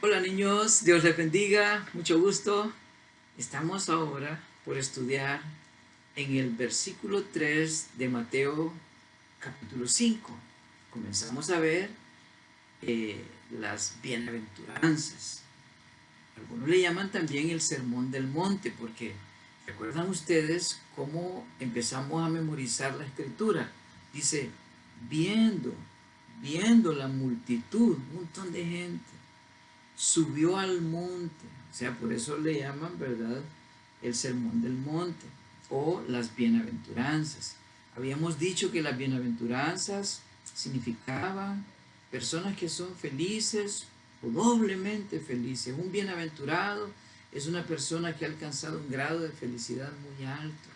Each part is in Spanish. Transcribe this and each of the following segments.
Hola niños, Dios les bendiga, mucho gusto. Estamos ahora por estudiar en el versículo 3 de Mateo capítulo 5. Comenzamos a ver las bienaventuranzas. Algunos le llaman también el sermón del monte porque recuerdan ustedes cómo empezamos a memorizar la escritura. Dice, viendo, viendo la multitud, un montón de gente subió al monte, o sea, por eso le llaman, ¿verdad?, el sermón del monte o las bienaventuranzas. Habíamos dicho que las bienaventuranzas significaban personas que son felices o doblemente felices. Un bienaventurado es una persona que ha alcanzado un grado de felicidad muy alto.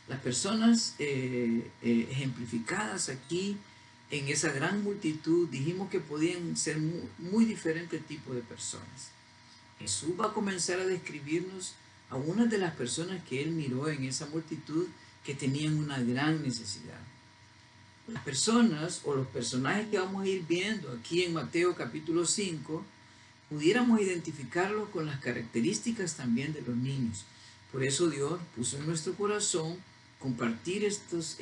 Las personas ejemplificadas aquí en esa gran multitud, dijimos que podían ser muy diferentes tipos de personas. Jesús va a comenzar a describirnos a una de las personas que él miró en esa multitud que tenían una gran necesidad. Las personas o los personajes que vamos a ir viendo aquí en Mateo capítulo 5, pudiéramos identificarlos con las características también de los niños. Por eso Dios puso en nuestro corazón compartir estos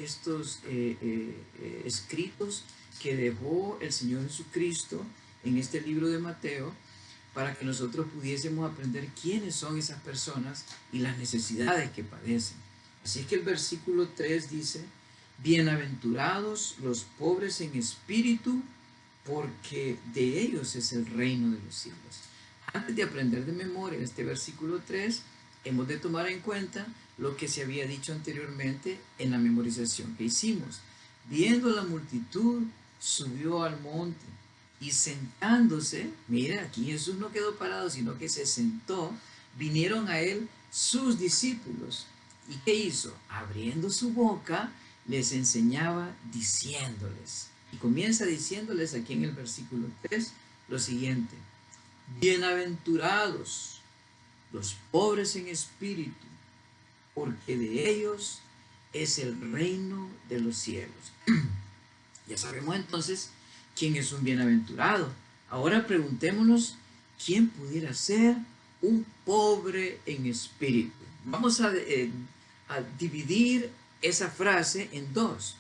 escritos que dejó el Señor Jesucristo en este libro de Mateo, para que nosotros pudiésemos aprender quiénes son esas personas y las necesidades que padecen. Así es que el versículo 3 dice, bienaventurados los pobres en espíritu, porque de ellos es el reino de los cielos. Antes de aprender de memoria este versículo 3, hemos de tomar en cuenta lo que se había dicho anteriormente en la memorización que hicimos. Viendo la multitud, subió al monte y sentándose, mira, aquí Jesús no quedó parado, sino que se sentó, vinieron a él sus discípulos. ¿Y qué hizo? Abriendo su boca, les enseñaba diciéndoles. Y comienza diciéndoles aquí en el versículo 3 lo siguiente: bienaventurados los pobres en espíritu, porque de ellos es el reino de los cielos. Ya sabemos entonces quién es un bienaventurado. Ahora preguntémonos quién pudiera ser un pobre en espíritu. Vamos a dividir esa frase en dos: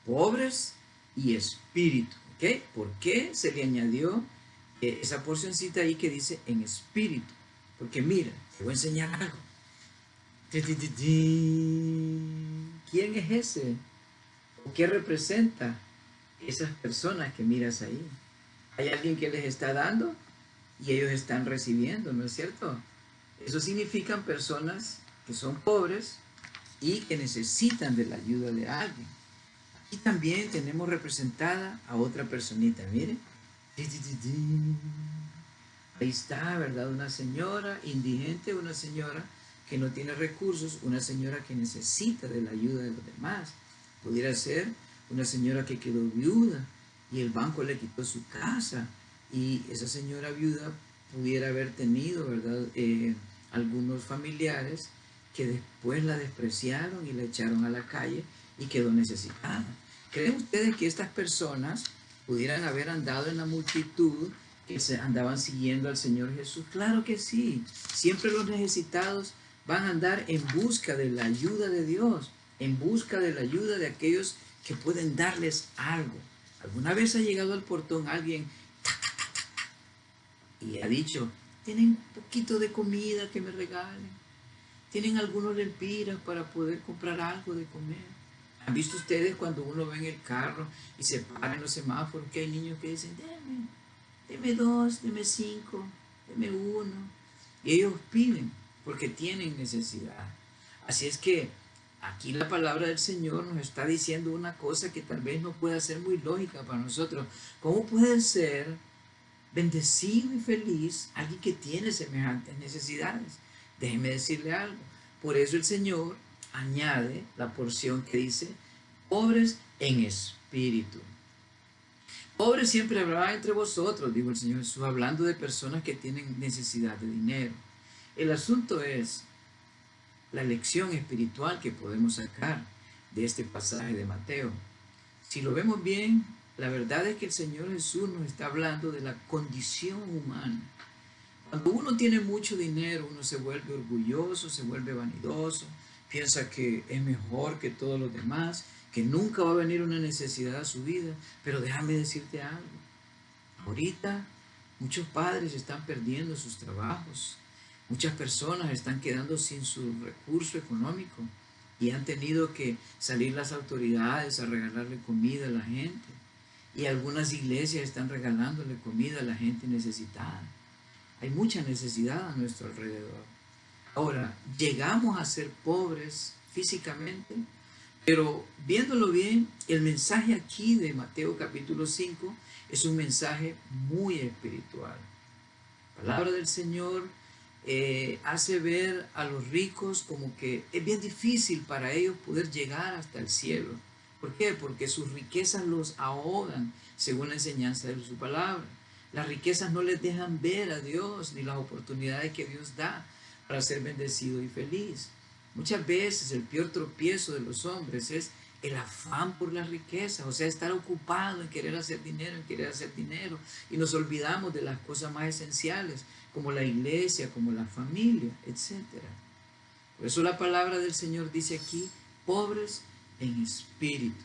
pobres y espíritu. ¿Ok? ¿Por qué se le añadió esa porcioncita ahí que dice en espíritu? Porque mira, te voy a enseñar algo. ¿Quién es ese? ¿O qué representa esas personas que miras ahí? Hay alguien que les está dando y ellos están recibiendo, ¿no es cierto? Eso significan personas que son pobres y que necesitan de la ayuda de alguien. Aquí también tenemos representada a otra personita, miren. Ahí está, ¿verdad? Una señora indigente, una señora que no tiene recursos, una señora que necesita de la ayuda de los demás. Pudiera ser una señora que quedó viuda y el banco le quitó su casa y esa señora viuda pudiera haber tenido, ¿verdad?, algunos familiares que después la despreciaron y la echaron a la calle y quedó necesitada. ¿Creen ustedes que estas personas pudieran haber andado en la multitud que se andaban siguiendo al Señor Jesús? Claro que sí. Siempre los necesitados van a andar en busca de la ayuda de Dios, en busca de la ayuda de aquellos que pueden darles algo. ¿Alguna vez ha llegado al portón alguien y ha dicho: tienen un poquito de comida que me regalen? ¿Tienen algunos lempiras para poder comprar algo de comer? ¿Han visto ustedes cuando uno ve en el carro y se para en los semáforos que hay niños que dicen: deme dos, deme cinco, deme uno? Y ellos piden porque tienen necesidad. Así es que aquí la palabra del Señor nos está diciendo una cosa que tal vez no pueda ser muy lógica para nosotros. ¿Cómo puede ser bendecido y feliz alguien que tiene semejantes necesidades? Déjeme decirle algo. Por eso el Señor añade la porción que dice pobres en espíritu. Pobres siempre habrá entre vosotros, dijo el Señor Jesús, hablando de personas que tienen necesidad de dinero. El asunto es la lección espiritual que podemos sacar de este pasaje de Mateo. Si lo vemos bien, La verdad es que el Señor Jesús nos está hablando de la condición humana. Cuando uno tiene mucho dinero, uno se vuelve orgulloso, se vuelve vanidoso, piensa que es mejor que todos los demás, que nunca va a venir una necesidad a su vida. Pero déjame decirte algo. Ahorita muchos padres están perdiendo sus trabajos, muchas personas están quedando sin su recurso económico y han tenido que salir las autoridades a regalarle comida a la gente. Y algunas iglesias están regalándole comida a la gente necesitada. Hay mucha necesidad a nuestro alrededor. Ahora, llegamos a ser pobres físicamente, pero viéndolo bien, el mensaje aquí de Mateo capítulo 5 es un mensaje muy espiritual. La palabra del Señor hace ver a los ricos como que es bien difícil para ellos poder llegar hasta el cielo. ¿Por qué? Porque sus riquezas los ahogan, según la enseñanza de su palabra. Las riquezas no les dejan ver a Dios ni las oportunidades que Dios da para ser bendecido y feliz. Muchas veces el peor tropiezo de los hombres es el afán por la riqueza, o sea, estar ocupado en querer hacer dinero, y nos olvidamos de las cosas más esenciales, como la iglesia, como la familia, etcétera. Por eso la palabra del Señor dice aquí, pobres en espíritu.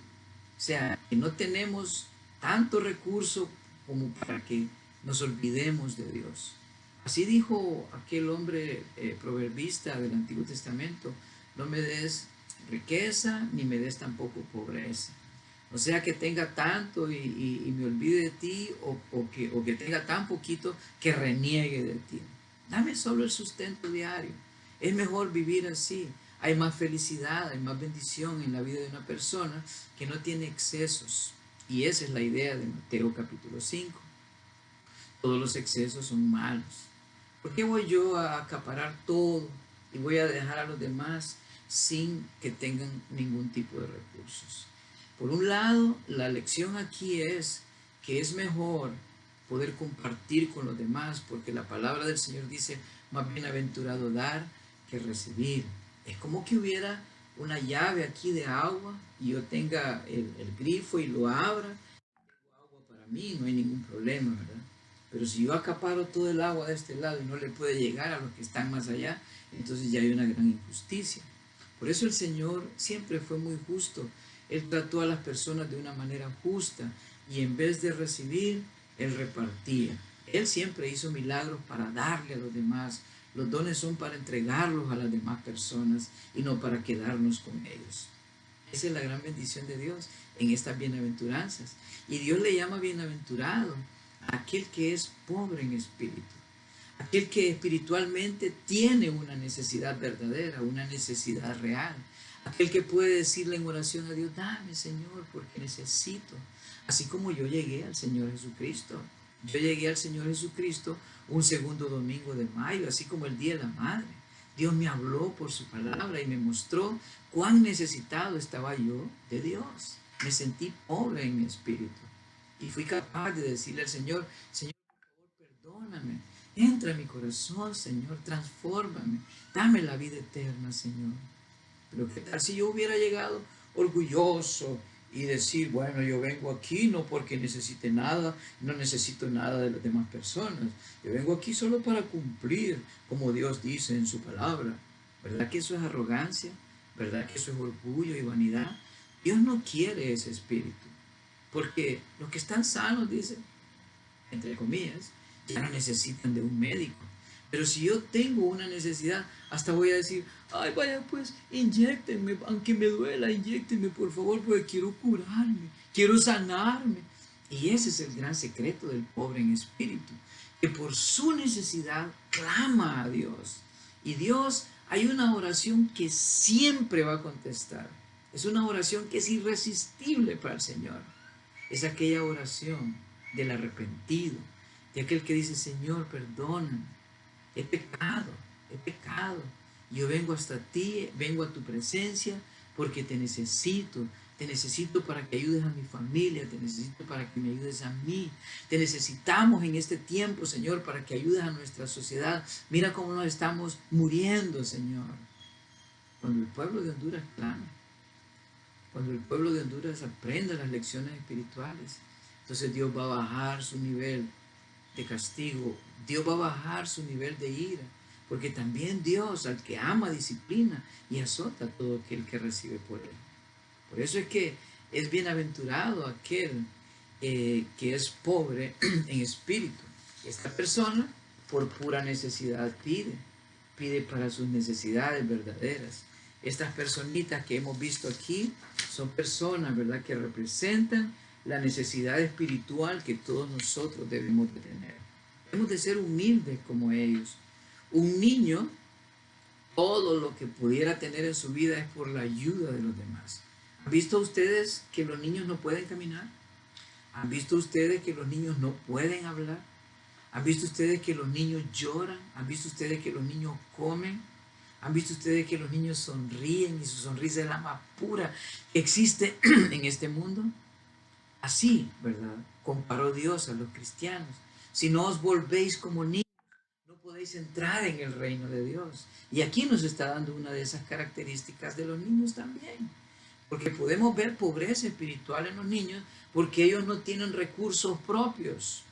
O sea, que no tenemos tanto recurso como para que nos olvidemos de Dios. Así dijo aquel hombre proverbista del Antiguo Testamento, no me des riqueza ni me des tampoco pobreza. O sea, que tenga tanto y me olvide de ti, o que tenga tan poquito que reniegue de ti. Dame solo el sustento diario. Es mejor vivir así. Hay más felicidad, hay más bendición en la vida de una persona que no tiene excesos. Y esa es la idea de Mateo capítulo 5. Todos los excesos son malos. ¿Por qué voy yo a acaparar todo y voy a dejar a los demás sin que tengan ningún tipo de recursos? Por un lado, la lección aquí es que es mejor poder compartir con los demás, porque la palabra del Señor dice, más bienaventurado dar que recibir. Es como que hubiera una llave aquí de agua y yo tenga el grifo y lo abra, tengo agua para mí, no hay ningún problema, ¿verdad? Pero si yo acaparo todo el agua de este lado y no le puede llegar a los que están más allá, entonces ya hay una gran injusticia. Por eso el Señor siempre fue muy justo. Él trató a las personas de una manera justa y en vez de recibir, Él repartía. Él siempre hizo milagros para darle a los demás. Los dones son para entregarlos a las demás personas y no para quedarnos con ellos. Esa es la gran bendición de Dios en estas bienaventuranzas. Y Dios le llama bienaventurado a aquel que es pobre en espíritu, aquel que espiritualmente tiene una necesidad verdadera, una necesidad real, aquel que puede decirle en oración a Dios, dame Señor, porque necesito. Así como yo llegué al Señor Jesucristo. Yo llegué al Señor Jesucristo un segundo domingo de mayo, así como el Día de la Madre. Dios me habló por su palabra y me mostró cuán necesitado estaba yo de Dios. Me sentí pobre en mi espíritu. Y fui capaz de decirle al Señor, Señor, por favor, perdóname. Entra en mi corazón, Señor, transfórmame. Dame la vida eterna, Señor. Pero qué tal si yo hubiera llegado orgulloso y decir, bueno, yo vengo aquí no porque necesite nada, no necesito nada de las demás personas. Yo vengo aquí solo para cumplir como Dios dice en su palabra. ¿Verdad que eso es arrogancia? ¿Verdad que eso es orgullo y vanidad? Dios no quiere ese espíritu. Porque los que están sanos, dice, entre comillas, ya no necesitan de un médico. Pero si yo tengo una necesidad, hasta voy a decir, ay, vaya, pues, inyéctenme, aunque me duela, inyéctenme, por favor, porque quiero curarme, quiero sanarme. Y ese es el gran secreto del pobre en espíritu, que por su necesidad clama a Dios. Y Dios, hay una oración que siempre va a contestar. Es una oración que es irresistible para el Señor. Es aquella oración del arrepentido, de aquel que dice, Señor, perdóname, he pecado, he pecado. Yo vengo hasta ti, vengo a tu presencia porque te necesito para que ayudes a mi familia, te necesito para que me ayudes a mí. Te necesitamos en este tiempo, Señor, para que ayudes a nuestra sociedad. Mira cómo nos estamos muriendo, Señor. Cuando el pueblo de Honduras clama, cuando el pueblo de Honduras aprenda las lecciones espirituales, entonces Dios va a bajar su nivel de castigo. Dios va a bajar su nivel de ira. Porque también Dios, al que ama, disciplina y azota a todo aquel que recibe por él. Por eso es que es bienaventurado aquel que es pobre en espíritu. Esta persona, por pura necesidad, pide para sus necesidades verdaderas. Estas personitas que hemos visto aquí son personas, ¿verdad?, que representan la necesidad espiritual que todos nosotros debemos de tener. Debemos de ser humildes como ellos. Un niño, todo lo que pudiera tener en su vida es por la ayuda de los demás. ¿Han visto ustedes que los niños no pueden caminar? ¿Han visto ustedes que los niños no pueden hablar? ¿Han visto ustedes que los niños lloran? ¿Han visto ustedes que los niños comen? ¿Han visto ustedes que los niños sonríen y su sonrisa es la más pura que existe en este mundo? Así, ¿verdad?, comparó Dios a los cristianos. Si no os volvéis como niños, no podéis entrar en el reino de Dios. Y aquí nos está dando una de esas características de los niños también. Porque podemos ver pobreza espiritual en los niños porque ellos no tienen recursos propios.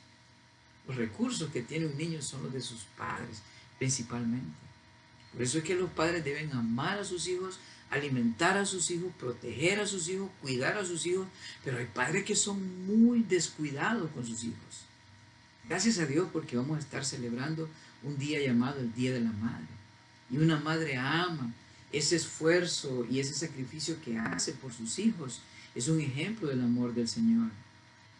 Los recursos que tiene un niño son los de sus padres, principalmente. Por eso es que los padres deben amar a sus hijos, alimentar a sus hijos, proteger a sus hijos, cuidar a sus hijos. Pero hay padres que son muy descuidados con sus hijos. Gracias a Dios porque vamos a estar celebrando un día llamado el Día de la Madre. Y una madre ama ese esfuerzo y ese sacrificio que hace por sus hijos. Es un ejemplo del amor del Señor.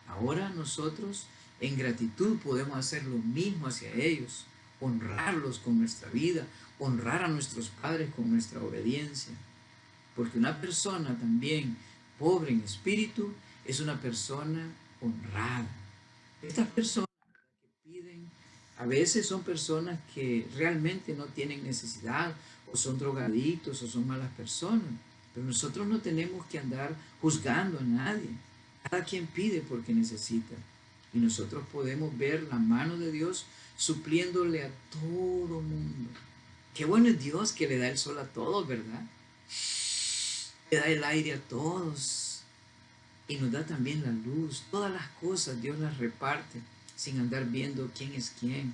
Ahora nosotros en gratitud podemos hacer lo mismo hacia ellos, honrarlos con nuestra vida, honrar a nuestros padres con nuestra obediencia. Porque una persona también pobre en espíritu es una persona honrada. Estas personas piden, a veces son personas que realmente no tienen necesidad, o son drogadictos, o son malas personas. Pero nosotros no tenemos que andar juzgando a nadie. Cada quien pide porque necesita. Y nosotros podemos ver la mano de Dios supliéndole a todo mundo. Qué bueno es Dios que le da el sol a todos, ¿verdad? Le da el aire a todos. Y nos da también la luz. Todas las cosas Dios las reparte sin andar viendo quién es quién,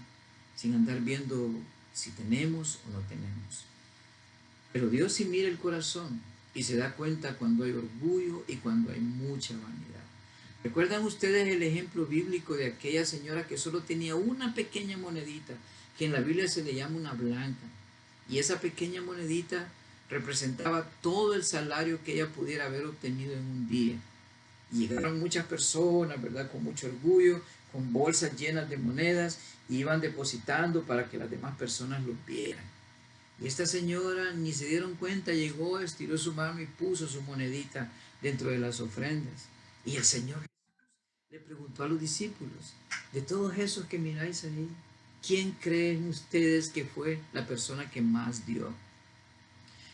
sin andar viendo si tenemos o no tenemos. Pero Dios sí mira el corazón y se da cuenta cuando hay orgullo y cuando hay mucha vanidad. ¿Recuerdan ustedes el ejemplo bíblico de aquella señora que solo tenía una pequeña monedita, que en la Biblia se le llama una blanca? Y esa pequeña monedita representaba todo el salario que ella pudiera haber obtenido en un día. Y llegaron muchas personas, ¿verdad?, con mucho orgullo, con bolsas llenas de monedas, y iban depositando para que las demás personas lo vieran. Y esta señora ni se dieron cuenta, llegó, estiró su mano y puso su monedita dentro de las ofrendas. Y el Señor le preguntó a los discípulos, de todos esos que miráis ahí, ¿quién creen ustedes que fue la persona que más dio?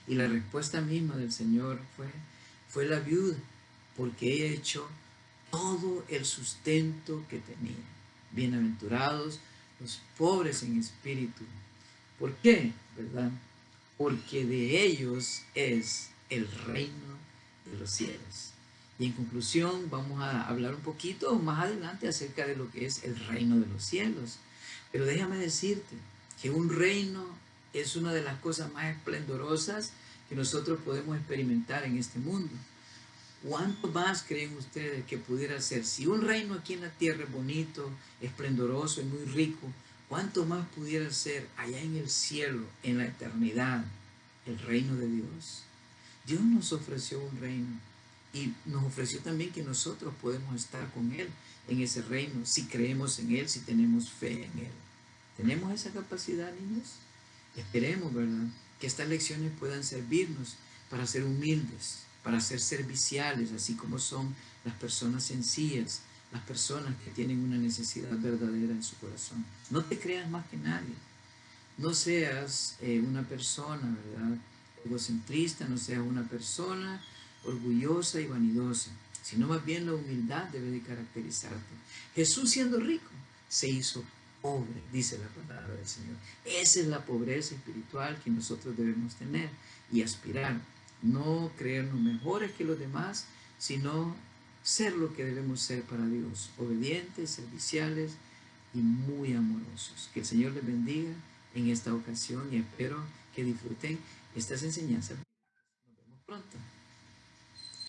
Y la respuesta misma del Señor fue la viuda, porque ella echó todo el sustento que tenía. Bienaventurados los pobres en espíritu. ¿Por qué? ¿Verdad? Porque de ellos es el reino de los cielos. Y en conclusión vamos a hablar un poquito más adelante acerca de lo que es el reino de los cielos. Pero déjame decirte que un reino es una de las cosas más esplendorosas que nosotros podemos experimentar en este mundo. ¿Cuánto más creen ustedes que pudiera ser? Si un reino aquí en la tierra es bonito, esplendoroso y muy rico, ¿cuánto más pudiera ser allá en el cielo, en la eternidad, el reino de Dios? Dios nos ofreció un reino y nos ofreció también que nosotros podemos estar con Él en ese reino, si creemos en Él, si tenemos fe en Él. ¿Tenemos esa capacidad, niños? Esperemos, ¿verdad?, que estas lecciones puedan servirnos para ser humildes, para ser serviciales, así como son las personas sencillas, las personas que tienen una necesidad verdadera en su corazón. No te creas más que nadie. No seas una persona, ¿verdad?, egocentrista, no seas una persona orgullosa y vanidosa, sino más bien la humildad debe de caracterizarte. Jesús, siendo rico, se hizo pobre, dice la palabra del Señor. Esa es la pobreza espiritual que nosotros debemos tener y aspirar. No creernos mejores que los demás, sino ser lo que debemos ser para Dios, obedientes, serviciales y muy amorosos. Que el Señor les bendiga en esta ocasión y espero que disfruten estas enseñanzas.